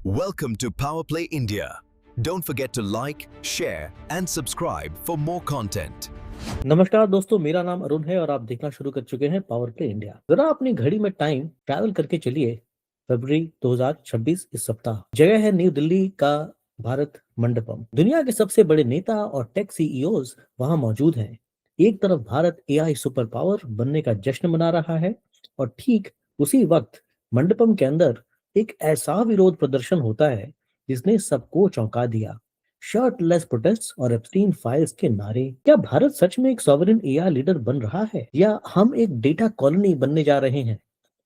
Welcome to Power Play India. Don't forget to like, share and subscribe for more content. नमस्कार दोस्तों, मेरा नाम अरुण है और आप देखना शुरू कर चुके हैं पावर प्ले इंडिया। जरा अपनी घड़ी में टाइम ट्रैवल करके चलिए फरवरी 2026 इस सप्ताह। जगह है न्यू दिल्ली का भारत मंडपम। दुनिया के सबसे बड़े नेता और टेक सीईओज वहां मौजूद हैं। एक तरफ भारत एआई सुपर पावर बनने का जश्न मना रहा है और ठीक उसी वक्त मंडपम के अंदर एक ऐसा विरोध प्रदर्शन होता है जिसने सबको चौंका दिया। शर्टलेस प्रोटेस्ट और एप्स्टीन फाइल्स के नारे। क्या भारत सच में एक सॉवरेन एआई लीडर बन रहा है या हम एक डेटा कॉलोनी बनने जा रहे हैं?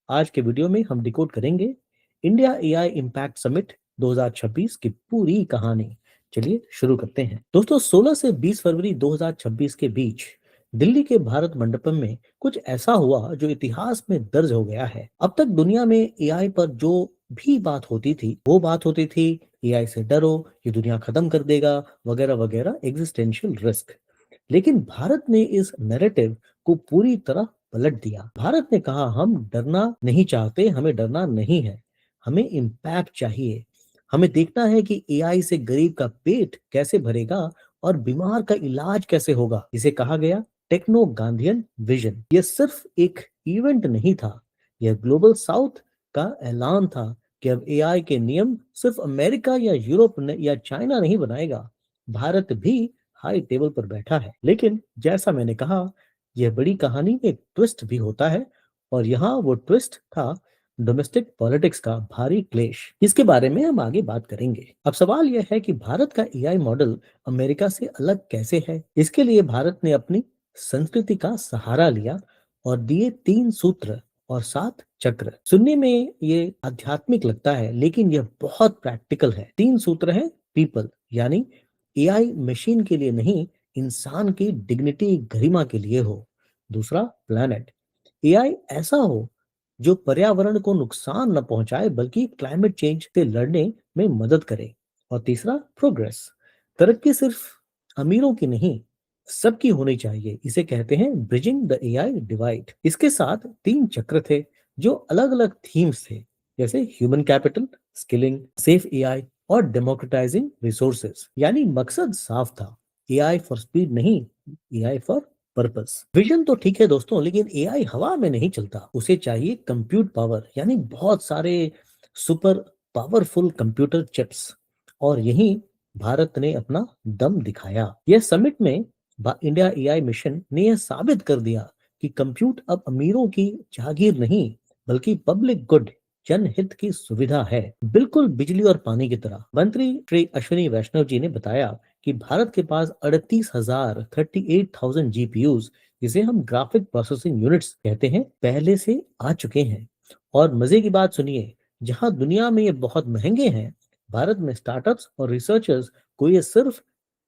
आज के वीडियो में हम डिकोड करेंगे इंडिया एआई इम्पैक्ट समिट 2026 की पूरी कहानी। चलिए शुरू करते हैं। दोस्तों, 16 से 20 फरवरी 2026 के बीच दिल्ली के भारत मंडपम में कुछ ऐसा हुआ जो इतिहास में दर्ज हो गया है। अब तक दुनिया में एआई पर जो भी बात होती थी वो बात होती थी एआई से डरो, ये दुनिया खत्म कर देगा, वगैरह वगैरह, एग्जिस्टेंशियल रिस्क। लेकिन भारत ने इस नैरेटिव को पूरी तरह पलट दिया। भारत ने कहा हम डरना नहीं चाहते, हमें डरना नहीं है, हमें इम्पैक्ट चाहिए। हमें देखना है कि एआई से गरीब का पेट कैसे भरेगा और बीमार का इलाज कैसे होगा। इसे कहा गया टेक्नो गांधीयन विजन। यह सिर्फ एक इवेंट नहीं था, यह ग्लोबल साउथ का ऐलान था कि अब एआई के नियम सिर्फ अमेरिका या यूरोप या चाइना नहीं बनाएगा, भारत भी हाई टेबल पर बैठा है। लेकिन जैसा मैंने कहा, यह बड़ी कहानी में एक ट्विस्ट भी होता है और यहाँ वो ट्विस्ट था डोमेस्टिक पॉलिटिक्स का भारी क्लेश। इसके बारे में हम आगे बात करेंगे। अब सवाल यह है कि भारत का एआई मॉडल अमेरिका से अलग कैसे है। इसके लिए भारत ने अपनी संस्कृति का सहारा लिया और दिए 3 सूत्र और 7 चक्र। सुनने में ये आध्यात्मिक लगता है लेकिन यह बहुत प्रैक्टिकल है। 3 सूत्र है पीपल, यानी एआई मशीन के लिए नहीं, इंसान की डिग्निटी गरिमा के लिए हो। दूसरा प्लैनेट, एआई ऐसा हो जो पर्यावरण को नुकसान न पहुंचाए बल्कि क्लाइमेट चेंज से लड़ने में मदद करे। और तीसरा प्रोग्रेस, तरक्की सिर्फ अमीरों की नहीं, सबकी होनी चाहिए। इसे कहते हैं ब्रिजिंग द एआई डिवाइड। इसके साथ 3 चक्र थे जो अलग अलग थीम्स थे, जैसे human capital, skilling, safe AI और डेमोक्रेटाइजिंग रिसोर्सेज। यानी मकसद साफ था, एआई फॉर स्पीड नहीं, एआई फॉर पर्पस। विजन तो ठीक है दोस्तों, लेकिन एआई हवा में नहीं चलता, उसे चाहिए कंप्यूट पावर, यानी बहुत सारे सुपर पावरफुल कंप्यूटर चिप्स। और यही भारत ने अपना दम दिखाया। यह समिट में इंडिया एआई मिशन ने यह साबित कर दिया कि कंप्यूट अब अमीरों की जागीर नहीं बल्कि पब्लिक गुड, जनहित की सुविधा है, बिल्कुल बिजली और पानी की तरह। मंत्री श्री अश्विनी वैष्णव जी ने बताया कि भारत के पास 38,000 जीपीयूज, जिसे हम ग्राफिक प्रोसेसिंग यूनिट्स कहते हैं, पहले से आ चुके हैं। और मजे की बात सुनिए, जहां दुनिया में ये बहुत महंगे हैं, भारत में स्टार्टअप्स और रिसर्चर्स को ये सिर्फ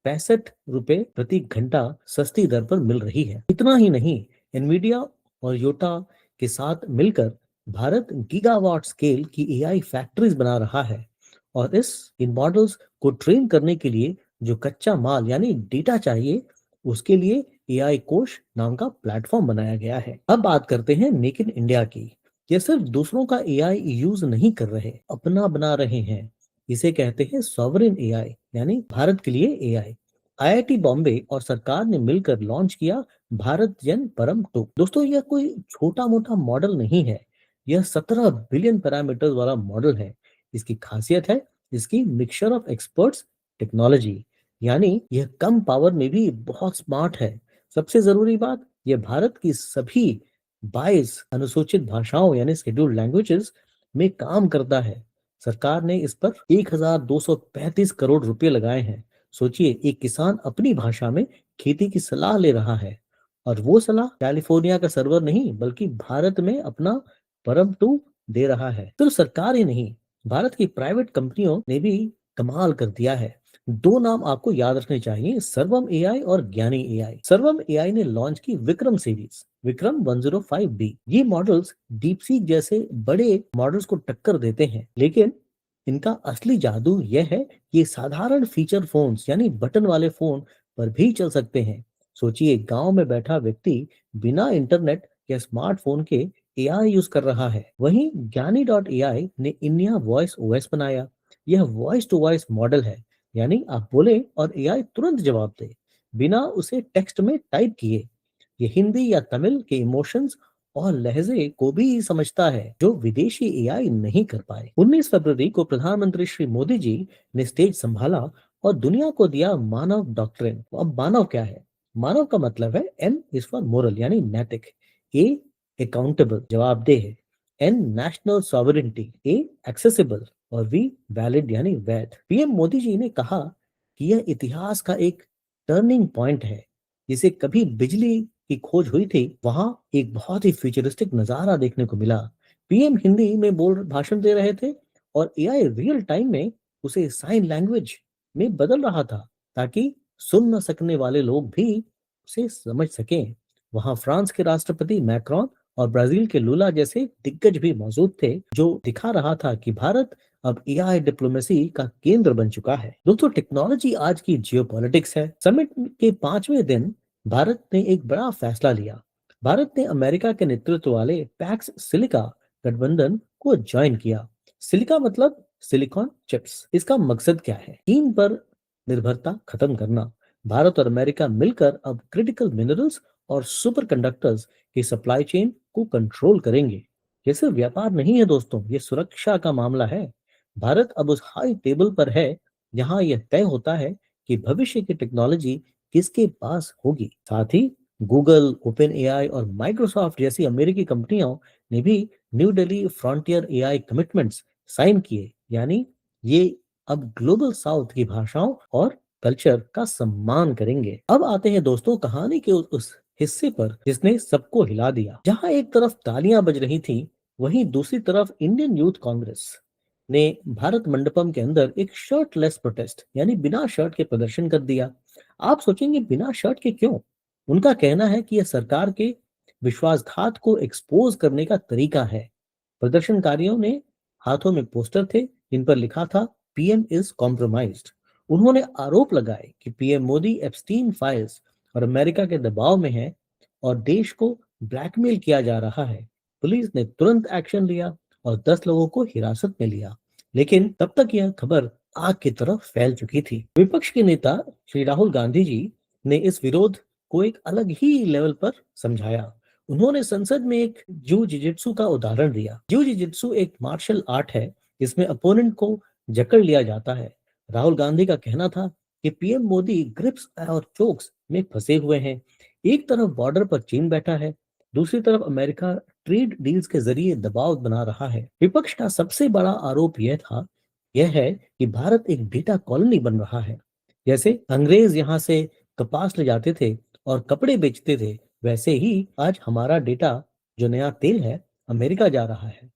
65 रुपए प्रति घंटा सस्ती दर पर मिल रही है। इतना ही नहीं, एनवीडिया और योटा के साथ मिलकर भारत गीगावाट स्केल की एआई फैक्ट्रीज बना रहा है। और इन मॉडल्स को ट्रेन करने के लिए जो कच्चा माल यानी डेटा चाहिए, उसके लिए एआई कोश नाम का प्लेटफॉर्म बनाया गया है। अब बात करते हैं मेक इन इंडिया की। ये सिर्फ दूसरों का एआई यूज नहीं कर रहे, अपना बना रहे हैं। इसे कहते हैं सॉवरेन एआई, यानी भारत के लिए एआई। आईआईटी बॉम्बे और सरकार ने मिलकर लॉन्च किया भारत जन परम 2। दोस्तों, यह कोई छोटा मोटा मॉडल नहीं है, यह 17 बिलियन पैरामीटर्स वाला मॉडल है। इसकी खासियत है इसकी मिक्सचर ऑफ एक्सपर्ट्स टेक्नोलॉजी, यानी यह कम पावर में भी बहुत स्मार्ट है। सबसे जरूरी बात, यह भारत की सभी 22 अनुसूचित भाषाओं यानी शेड्यूल्ड लैंग्वेजेस में काम करता है। सरकार ने इस पर 1235 करोड़ रुपए लगाए हैं। सोचिए, एक किसान अपनी भाषा में खेती की सलाह ले रहा है और वो सलाह कैलिफोर्निया का सर्वर नहीं बल्कि भारत में अपना परम 2 दे रहा है। सिर्फ सरकार ही नहीं, भारत की प्राइवेट कंपनियों ने भी कमाल कर दिया है। 2 नाम आपको याद रखने चाहिए, सर्वम एआई और ज्ञानी एआई। सर्वम एआई ने लॉन्च की विक्रम सीरीज, विक्रम 105B। ये मॉडल्स डीपसीक जैसे बड़े मॉडल्स को टक्कर देते हैं, लेकिन इनका असली जादू यह है कि ये साधारण फीचर फोन्स यानी बटन वाले फोन पर भी चल सकते हैं। सोचिए, गांव में बैठा व्यक्ति बिना इंटरनेट या स्मार्टफोन के एआई यूज कर रहा है। वहीं ज्ञानी डॉट एआई ने इंडिया वॉइस ओएस बनाया, यह वॉइस टू वॉइस मॉडल है, यानी आप बोले और एआई तुरंत जवाब दे, बिना उसे टेक्स्ट में टाइप किए। ये हिंदी या तमिल के इमोशंस और लहजे को भी समझता है, जो विदेशी एआई नहीं कर पाए। 19 फरवरी को प्रधानमंत्री श्री मोदी जी ने स्टेज संभाला और दुनिया को दिया मानव डॉक्ट्रिन। अब मानव क्या है? मानव का मतलब है एम इज फॉर मोरल यानी नैतिक, ए अकाउंटेबल जवाबदेह है, एन नेशनल सॉवरेनिटी, ए एक्सेसिबल और वी वैलिड यानी वैध। पीएम मोदी जी ने कहा कि यह इतिहास का एक टर्निंग पॉइंट है। जिसे कभी बिजली की खोज हुई थी, वहां एक बहुत ही फ्यूचरिस्टिक नजारा देखने को मिला। पीएम हिंदी में बोल भाषण दे रहे थे और एआई रियल टाइम में उसे साइन लैंग्वेज में बदल रहा था, ताकि सुन न सकने वाले लोग भी उसे समझ सकें। वहां फ्रांस के राष्ट्रपति मैक्रोन और ब्राजील के लूला जैसे दिग्गज भी मौजूद थे, जो दिखा रहा था कि भारत अब एआई डिप्लोमेसी का केंद्र बन चुका है। दोस्तों, टेक्नोलॉजी आज की जियोपॉलिटिक्स है। समिट के 5वें दिन भारत ने एक बड़ा फैसला लिया। भारत ने अमेरिका के नेतृत्व वाले पैक्स सिलिका गठबंधन को ज्वाइन किया। सिलिका मतलब सिलिकॉन चिप्स। इसका मकसद क्या है? चीन पर निर्भरता खत्म करना। भारत और अमेरिका मिलकर अब क्रिटिकल मिनरल्स और सुपर कंडक्टर्स की सप्लाई चेन को कंट्रोल करेंगे। ये सिर्फ व्यापार नहीं है दोस्तों, ये सुरक्षा का मामला है। भारत अब उस हाई टेबल पर है जहां यह तय होता है कि भविष्य की टेक्नोलॉजी किसके पास होगी। साथ ही गूगल, ओपन एआई और माइक्रोसॉफ्ट जैसी अमेरिकी कंपनियों ने भी New Delhi frontier AI commitments sign किए, यानी ये अब ग्लोबल साउथ की भाषाओं और कल्चर का सम्मान करेंगे। अब आते हैं दोस्तों कहानी के उस हिस्से पर जिसने सबको हिला दिया। जहां एक तरफ तालियां बज रही थी, वहीं दूसरी तरफ इंडियन यूथ कांग्रेस ने भारत मंडपम के अंदर एक शर्टलेस प्रोटेस्ट यानी बिना शर्ट के प्रदर्शन कर दिया। आप सोचेंगे बिना शर्ट के क्यों? उनका कहना है कि यह सरकार के विश्वासघात को एक्सपोज करने का तरीका है। प्रदर्शनकारियों ने हाथों में पोस्टर थे जिन पर लिखा था पीएम इज कॉम्प्रोमाइज्ड। उन्होंने आरोप लगाए कि पीएम मोदी एप्स्टीन फाइल्स और अमेरिका के दबाव में है और देश को ब्लैकमेल किया जा रहा है। पुलिस ने तुरंत एक्शन लिया और 10 लोगों को हिरासत में लिया, लेकिन तब तक यह खबर आग की तरफ फैल चुकी थी। विपक्ष के नेता श्री राहुल गांधी जी ने इस विरोध को एक अलग ही लेवल पर समझाया। उन्होंने संसद में एक जू जिजित्सु का उदाहरण दिया। जू जिजित्सु एक मार्शल आर्ट है जिसमें अपोनेंट को जकड़ लिया जाता है। राहुल गांधी का कहना था कि पीएम मोदी ग्रिप्स और चोक्स में फंसे हुए हैं। एक तरफ बॉर्डर पर चीन बैठा है, दूसरी तरफ अमेरिका ट्रेड डील्स के जरिए दबाव बना रहा है। विपक्ष का सबसे बड़ा आरोप यह है कि भारत एक डेटा कॉलोनी बन रहा है। जैसे अंग्रेज यहाँ से कपास ले जाते थे और कपड़े बेचते थे, वैसे ही आज हमारा डेटा, जो नया तेल है, अमेरिका जा रहा है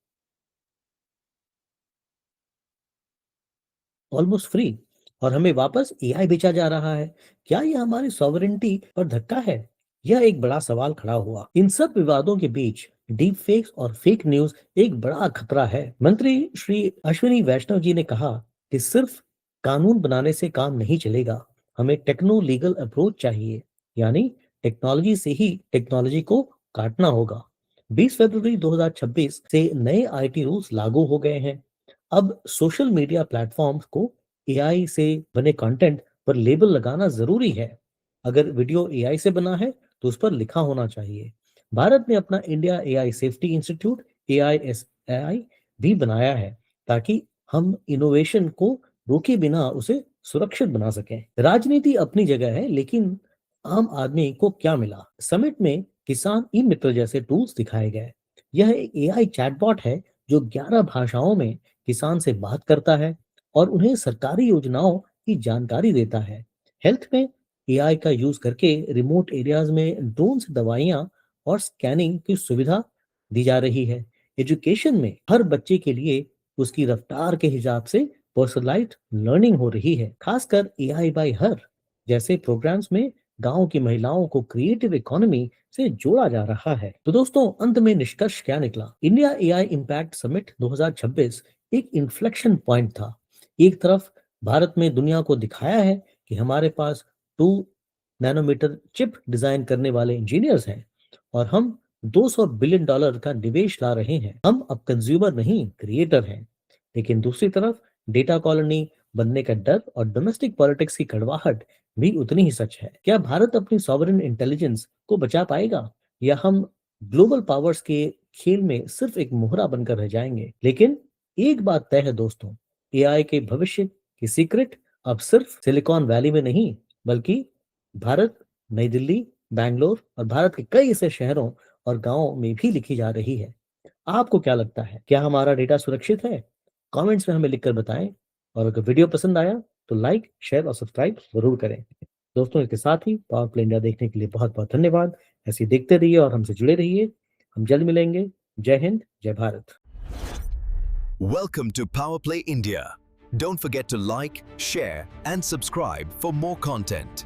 ऑलमोस्ट फ्री, और हमें वापस एआई बेचा जा रहा है। क्या यह हमारी सॉवरेनिटी पर धक्का है? यह एक बड़ा सवाल खड़ा हुआ। इन सब विवादों के बीच डीप फेक्स और फेक न्यूज एक बड़ा खतरा है। मंत्री श्री अश्विनी वैष्णव जी ने कहा कि सिर्फ कानून बनाने से काम नहीं चलेगा, हमें टेक्नो लीगल अप्रोच चाहिए, यानी टेक्नोलॉजी से ही टेक्नोलॉजी को काटना होगा। 20 फरवरी 2026 से नए आईटी रूल्स लागू हो गए हैं। अब सोशल मीडिया प्लेटफॉर्म्स को एआई से बने कंटेंट पर लेबल लगाना जरूरी है। अगर वीडियो एआई से बना है तो उस पर लिखा होना चाहिए। भारत ने अपना India AI safety institute AISAI भी बनाया है, ताकि हम इनोवेशन को रोके बिना उसे सुरक्षित बना सकें। राजनीति अपनी जगह है, लेकिन आम आदमी को क्या मिला? समिट में किसान ई मित्र जैसे टूल्स दिखाए गए। यह एक एआई चैटबॉट है जो 11 भाषाओं में किसान से बात करता है और उन्हें सरकारी योजनाओं की जानकारी देता है। हेल्थ में एआई का यूज करके रिमोट एरियाज में ड्रोन से दवाइयां और स्कैनिंग की सुविधा दी जा रही है। एजुकेशन में हर बच्चे के लिए उसकी रफ्तार के हिसाब से पर्सनलाइज्ड लर्निंग हो रही है। खासकर एआई बाय हर जैसे प्रोग्राम्स में गांव की महिलाओं को क्रिएटिव इकोनॉमी से जोड़ा जा रहा है। तो दोस्तों, अंत में निष्कर्ष क्या निकला? इंडिया एआई इम्पैक्ट समिट 2026 एक इन्फ्लेक्शन पॉइंट था। एक तरफ भारत में दुनिया को दिखाया है कि हमारे पास 2 नैनोमीटर चिप डिजाइन करने वाले इंजीनियर्स हैं और हम $200 बिलियन का निवेश ला रहे हैं। हम अब कंज्यूमर नहीं, क्रिएटर हैं। लेकिन दूसरी तरफ डेटा कॉलोनी बनने का डर और डोमेस्टिक पॉलिटिक्स की कड़वाहट भी उतनी ही सच है। क्या भारत अपनी सॉवरेन इंटेलिजेंस को बचा पाएगा या हम ग्लोबल पावर्स के खेल में सिर्फ एक मोहरा बनकर रह जाएंगे? लेकिन एक बात तय है दोस्तों, एआई के भविष्य की सीक्रेट अब सिर्फ सिलिकॉन वैली में नहीं, बल्कि भारत, नई दिल्ली, बैंगलोर और भारत के कई ऐसे शहरों और गांवों में भी लिखी जा रही है। आपको क्या लगता है, क्या हमारा डेटा सुरक्षित है? कमेंट्स में हमें लिखकर बताएं। और अगर वीडियो पसंद आया तो लाइक, शेयर और सब्सक्राइब जरूर करें। दोस्तों, इसके साथ ही पावर प्ले इंडिया देखने के लिए बहुत बहुत धन्यवाद। ऐसे ही देखते रहिए और हमसे जुड़े रहिए। हम जल्द मिलेंगे। जय हिंद, जय Bharat. Welcome to Power Play India. Don't forget to like, share, and subscribe for more content.